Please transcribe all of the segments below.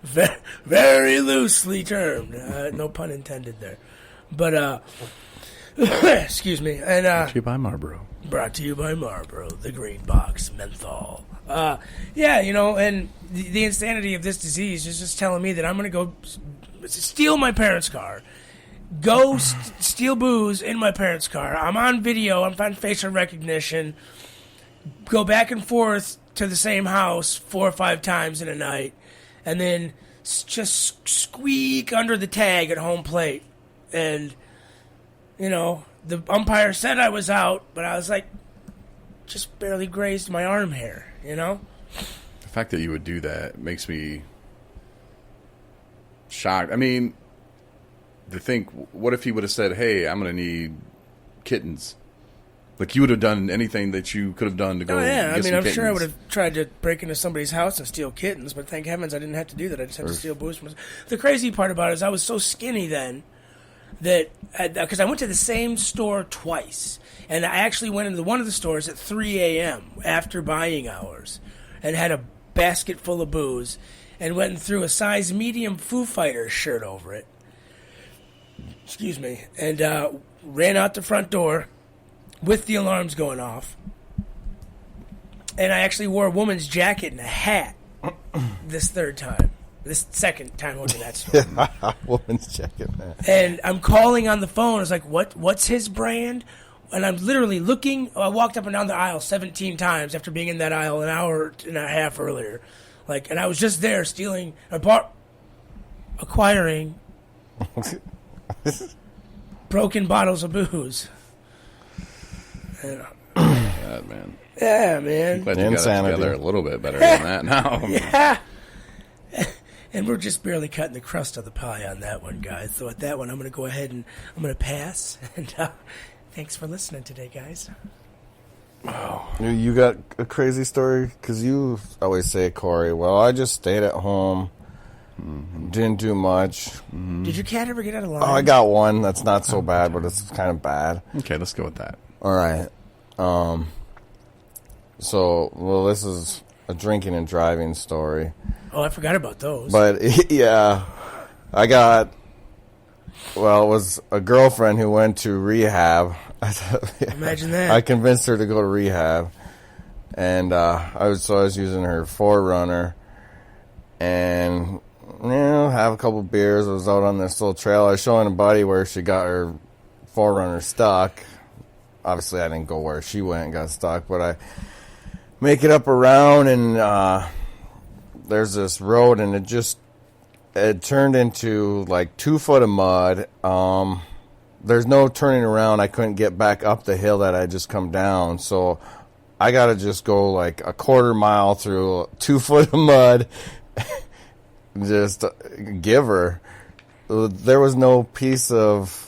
very, very loosely termed. No pun intended there. But, excuse me. And, brought to you by Marlboro. Brought to you by Marlboro, the green box menthol. Yeah, you know, and the insanity of this disease is just telling me that I'm going to go steal my parents' car, go steal booze in my parents' car. I'm on video. I'm on facial recognition. Go back and forth to the same house 4 or 5 times in a night, and then just squeak under the tag at home plate. And, you know, the umpire said I was out, but I was like, just barely grazed my arm hair, you know? The fact that you would do that makes me shocked. I mean, to think, what if he would have said, hey, I'm going to need kittens? Like, you would have done anything that you could have done to go get some kittens. I'm sure I would have tried to break into somebody's house and steal kittens, but thank heavens I didn't have to do that. I just had to steal booze from myself. The crazy part about it is I was so skinny then that, because I went to the same store twice, and I actually went into one of the stores at 3 a.m. after buying hours and had a basket full of booze and went and threw a size medium Foo Fighters shirt over it. Excuse me. And ran out the front door with the alarms going off. And I actually wore a woman's jacket and a hat this second time over that store. Woman's jacket, man. And I'm calling on the phone. It's like, what's his brand? And I'm literally looking. I walked up and down the aisle 17 times after being in that aisle an hour and a half earlier. Like, and I was just there acquiring broken bottles of booze. God, man. Yeah, man. I'm glad you got it together a little bit better than that now. Yeah. And we're just barely cutting the crust of the pie on that one, guys. So at that one, I'm going to go ahead and I'm going to pass. And thanks for listening today, guys. Wow. You got a crazy story? Because you always say, Corey, well, I just stayed at home, didn't do much. Did your cat ever get out of line? Oh, I got one that's not so bad, but it's kind of bad. Okay, let's go with that. All right. This is a drinking and driving story. Oh, I forgot about those. But, yeah, it was a girlfriend who went to rehab. Imagine that. I convinced her to go to rehab. And I was using her 4Runner. And, have a couple beers. I was out on this little trail. I was showing a buddy where she got her 4Runner stuck. Obviously, I didn't go where she went and got stuck. But I make it up around, and there's this road, and it turned into like 2 foot of mud. There's no turning around. I couldn't get back up the hill that I just come down, so I got to just go like a quarter mile through 2 foot of mud. Just give her. There was no piece of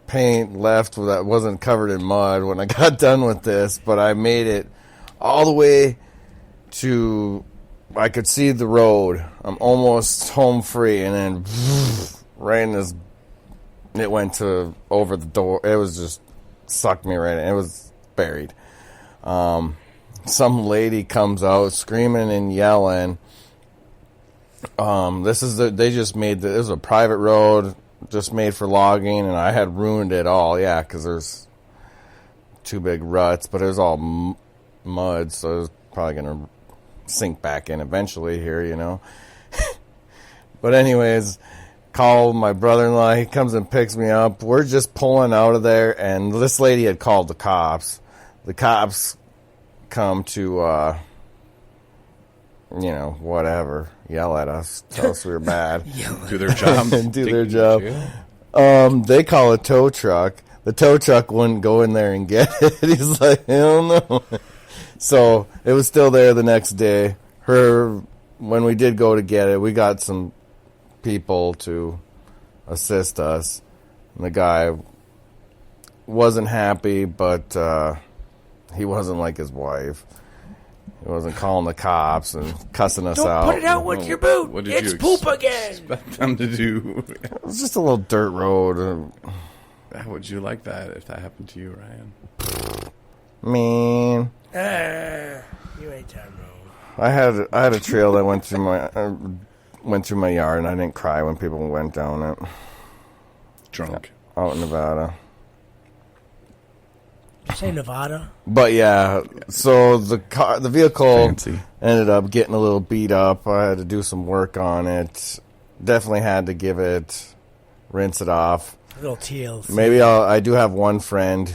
paint left that wasn't covered in mud when I got done with this, but I made it all the way to, I could see the road. I'm almost home free, and then right in this, it went to over the door. It was just sucked me right in. It was buried. Some lady comes out screaming and yelling. They just made it was a private road just made for logging, and I had ruined it all. Yeah, because there's 2 big ruts, but it was all mud, so it was probably going to sink back in eventually here, you know. But anyways, call my brother-in-law. He comes and picks me up. We're just pulling out of there, and this lady had called the cops. The cops come to, whatever, yell at us, tell us we were bad. Do their job. Do their job. They call a tow truck. The tow truck wouldn't go in there and get it. He's like, hell no. So it was still there the next day. When we did go to get it, we got some people to assist us. And the guy wasn't happy, but he wasn't like his wife. He wasn't calling the cops and cussing us out. Don't put it out with your boot. What did it's you poop again. Expect them to do? It was just a little dirt road. How would you like that if that happened to you, Ryan? Man. You ain't that wrong. I had a trail that went through went through my yard, and I didn't cry when people went down it. Drunk. Out in Nevada. Did you say Nevada? But yeah, so the vehicle Fancy. ended up getting a little beat up. I had to do some work on it. Definitely had to rinse it off. A little TLC. Maybe I do have one friend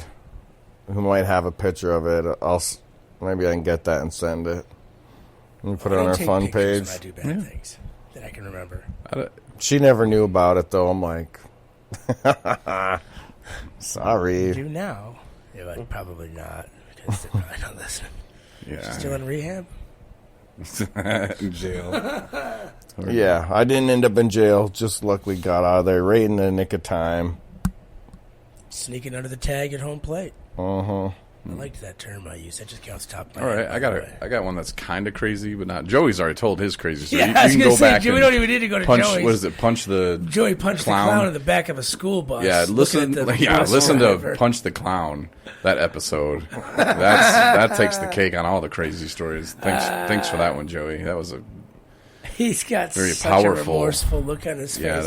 who might have a picture of it. Maybe I can get that and send it. And put it on our fun page. When I do bad things that I can remember. She never knew about it though. I'm like, sorry. You do now. Yeah, but probably not. Because they're probably not listening. Yeah. She's still in rehab? In jail. Yeah, I didn't end up in jail. Just luckily got out of there right in the nick of time. Sneaking under the tag at home plate. Uh-huh. I liked that term I used. That just counts top. All right, I got one that's kind of crazy, but not. Joey's already told his crazy story. Yeah, I was you can going go to say, back we and don't even need to go to punch. Joey's. What is it? Punch the Joey punched clown? the clown in the back of a school bus. Yeah, listen to Punch the Clown. That episode. That takes the cake on all the crazy stories. Thanks for that one, Joey. That was a He's got very such powerful, a remorseful look on his face. Yeah,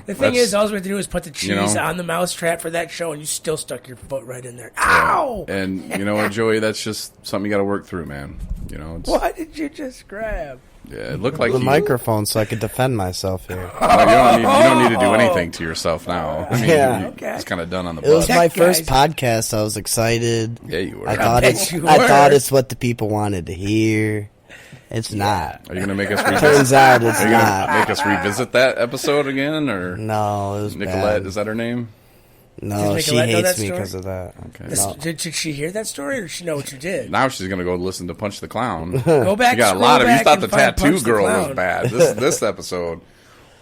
the thing is, all we have to do is put the cheese on the mousetrap for that show, and you still stuck your foot right in there. Ow! And you know what, Joey? That's just something you got to work through, man. You know. What did you just grab? Yeah, it looked like the microphone, so I could defend myself here. Well, you don't need to do anything to yourself now. I mean, Yeah. it's kind of done on the It was bus. my first podcast. I was excited. Yeah, you were. I thought it's what the people wanted to hear. It's not. Are you gonna make us revisit? Turns out it's Are you not. gonna make us revisit that episode again, or No, it was Nicolette? bad. Is that her name? No, Does she Nicolette know that hates me story? because of that. Okay. No. Did she hear that story, or did she know what you did? Now she's gonna go listen to Punch the Clown. Go back. You got a scroll lot of. You back thought the and find tattoo Punch the girl was Clown. bad. This episode,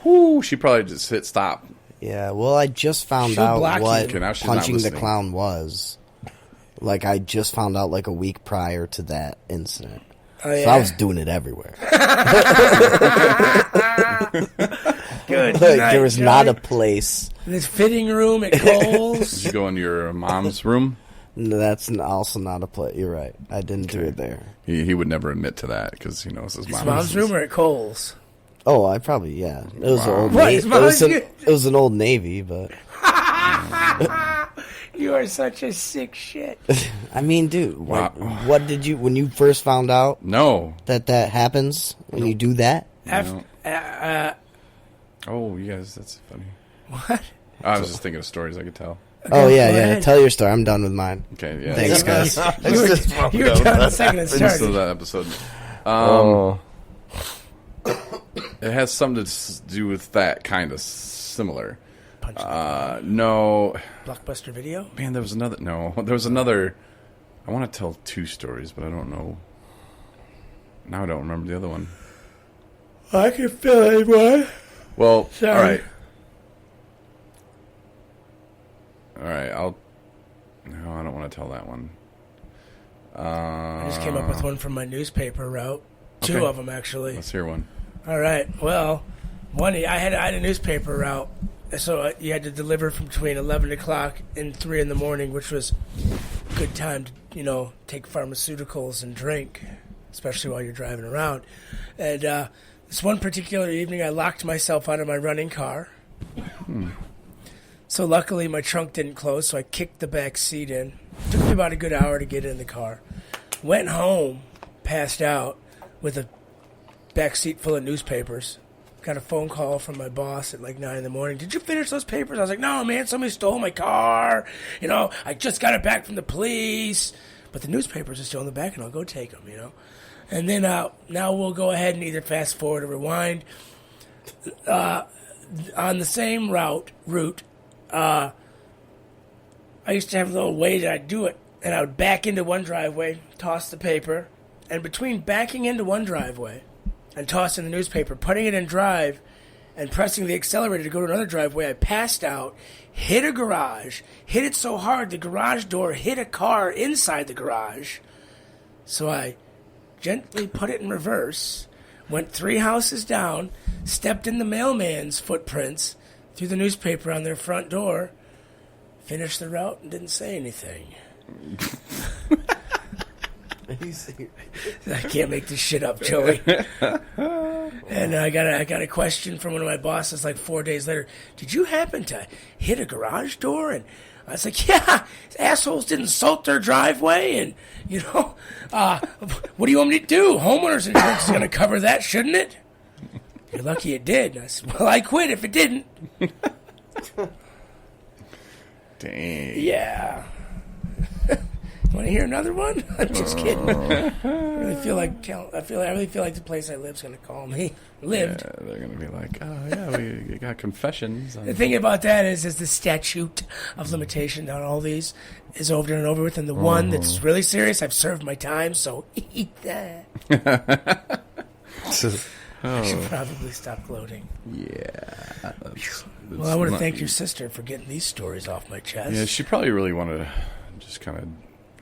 whoo, she probably just hit stop. Yeah, well, I just found She'll out block what you. Okay, now she's not punching the listening. clown was. Like, I just found out like a week prior to that incident. Oh, yeah? So I was doing it everywhere. Good. Like, night, there was Joey. not a place. This fitting room at Kohl's. Did you go in your mom's room? No, that's also not a place. You're right. I didn't do it there. He would never admit to that because he knows his His mom's room or at Kohl's? Oh, I probably, yeah. It was an old What? Navy. His mom's It was an old Navy, but You are such a sick shit. I mean, dude, Wow. what did you when you first found out No. that happens when you do that? Oh, you guys, that's funny. What? I was just thinking of stories I could tell. Oh yeah, go yeah. ahead. Tell your story. I'm done with mine. Okay, yeah. Thanks, guys. You were done the second it Listen to started. that episode. Oh, It has something to do with that kind of similar. Punch No, Blockbuster Video? man, there was another. No, there was another. I want to tell two stories, but I don't know. Now I don't remember the other one. I can feel it, boy. Well, Sorry. all right. No, I don't want to tell that one. I just came up with one from my newspaper route. Two Okay. of them, actually. Let's hear one. All right. Well, I had a newspaper route, so you had to deliver from between 11 o'clock and 3 in the morning, which was a good time to, take pharmaceuticals and drink, especially while you're driving around. And this one particular evening, I locked myself out of my running car. So luckily, my trunk didn't close, so I kicked the back seat in. Took me about a good hour to get in the car. Went home, passed out, with a back seat full of newspapers. Got a phone call from my boss at like 9 in the morning. Did you finish those papers? I was like, no, man, somebody stole my car. I just got it back from the police. But the newspapers are still in the back, and I'll go take them, And then now we'll go ahead and either fast forward or rewind. On the same route, I used to have a little way that I'd do it. And I would back into one driveway, toss the paper, and between backing into one driveway and tossing the newspaper, putting it in drive, and pressing the accelerator to go to another driveway, I passed out, hit a garage, hit it so hard the garage door hit a car inside the garage. So I gently put it in reverse, went 3 houses down, stepped in the mailman's footprints, threw the newspaper on their front door, finished the route, and didn't say anything. I can't make this shit up, Joey. And I got a question from one of my bosses like 4 days later. Did you happen to hit a garage door? And I was like, yeah, assholes didn't salt their driveway. And, what do you want me to do? Homeowners insurance is going to cover that, shouldn't it? You're lucky it did. And I said, well, I quit if it didn't. Dang. Yeah. Want to hear another one? I'm just kidding. I really feel like the place I live's going to call me. Lived. Yeah, they're going to be like, oh yeah, we got confessions. The thing about that is the statute of limitation on all these is over and over with, and the one that's really serious, I've served my time, so eat that. I should probably stop gloating. Yeah. Well, I want to thank your sister for getting these stories off my chest. Yeah, she probably really wanted to just kind of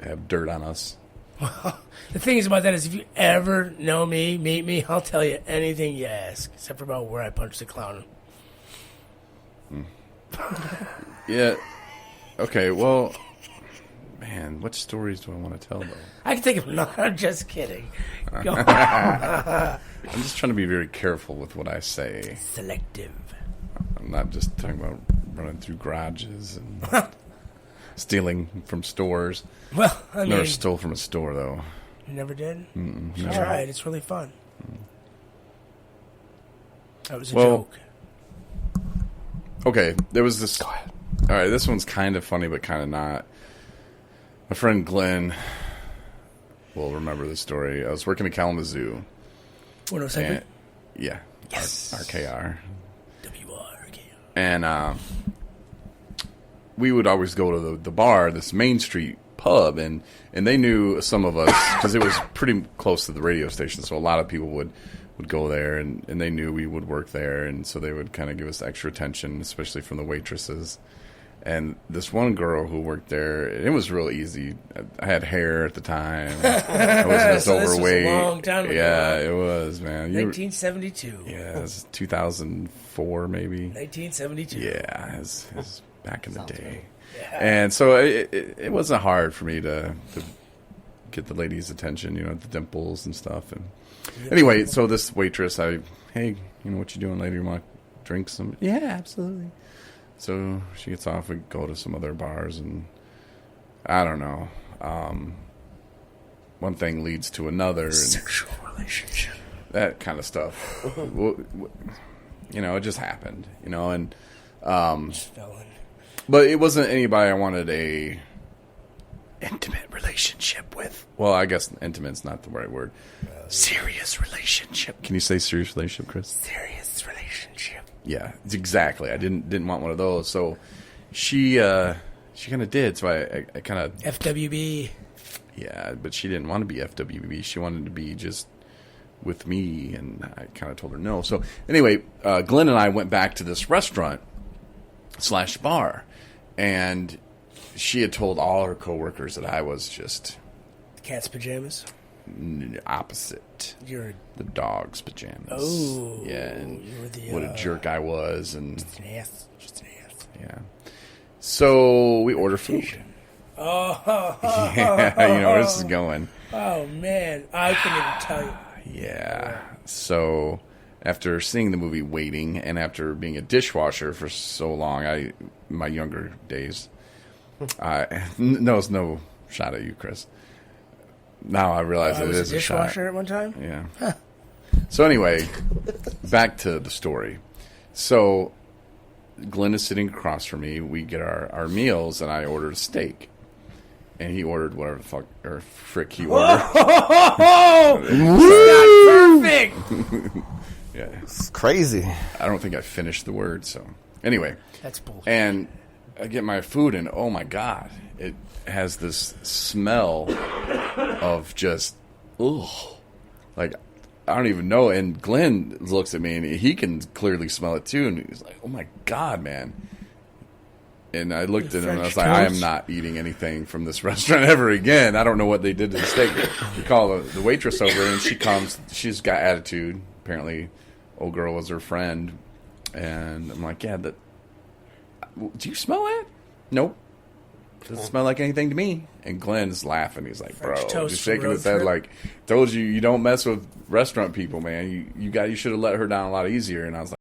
have dirt on us. Well, the thing is about that is if you ever know me, meet me, I'll tell you anything you ask, except for about where I punched the clown. Yeah. Okay, well, man, what stories do I want to tell, though? I can think of none. I'm just kidding. Go on. I'm just trying to be very careful with what I say. Selective. I'm not just talking about running through garages and stealing from stores. Well, I mean, never stole from a store, though. You never did? Mm-mm, You never. tried. It's really fun. That was a joke. Okay, there was this. All right, this one's kind of funny, but kind of not. My friend Glenn will remember this story. I was working at Kalamazoo. 107? Yeah. Yes. RKR. WRKR. And we would always go to the bar, this Main Street pub, and they knew some of us because it was pretty close to the radio station, so a lot of people would go there, and they knew we would work there, and so they would kind of give us extra attention, especially from the waitresses. And this one girl who worked there, it was real easy. I had hair at the time. I wasn't as So overweight. This was a long time ago. Yeah, it was, man. 1972. Yeah, it was 2004 maybe. 1972. Yeah, it was back in the day. Yeah. And so it wasn't hard for me to get the ladies' attention, the dimples and stuff. And anyway, so this waitress, hey, what you doing later? You want to drink some? Yeah, absolutely. So she gets off, we go to some other bars, and I don't know. One thing leads to another. Sexual relationship. That kind of stuff. It just happened, and... but it wasn't anybody I wanted a intimate relationship with. Well, I guess intimate's not the right word. Serious relationship. Can you say serious relationship, Chris? Serious relationship. Yeah, exactly. I didn't want one of those. So she kind of did. So I kind of FWB. Yeah, but she didn't want to be FWB. She wanted to be just with me, and I kind of told her no. So anyway, Glenn and I went back to this restaurant / bar, and she had told all her coworkers that I was just Cat's pajamas. Opposite. You're the dog's pajamas. Oh, yeah, and you're the, what a jerk I was, and just an ass. Yeah. So we order food. Oh, Yeah, you know where this is going. Oh man, I couldn't even tell you. Yeah. So after seeing the movie Waiting, and after being a dishwasher for so long, my younger days, no, it's no shot at you, Chris. Now I realize it is a shot. dishwasher at one time. Yeah. Huh. So anyway, back to the story. So Glenn is sitting across from me. We get our meals, and I ordered a steak. And he ordered whatever the fuck or frick he ordered. Oh, perfect. Yeah, It's crazy. I don't think I finished the word. So anyway, That's bullshit. and I get my food, and oh my god, it has this smell of just like I don't even know. And Glenn looks at me, and he can clearly smell it too, and he's like, "Oh my god, man." And I looked at him, and I was like, I am not eating anything from this restaurant ever again. I don't know what they did to the steak. We call the waitress over, and she comes. She's got attitude. Apparently, old girl was her friend. And I'm like, yeah, do you smell that? Nope. doesn't smell like anything to me. And Glenn's laughing. He's like, bro, French toast just from shaking road his head trip. like, told you, you don't mess with restaurant people, man. You should have let her down a lot easier. And I was like,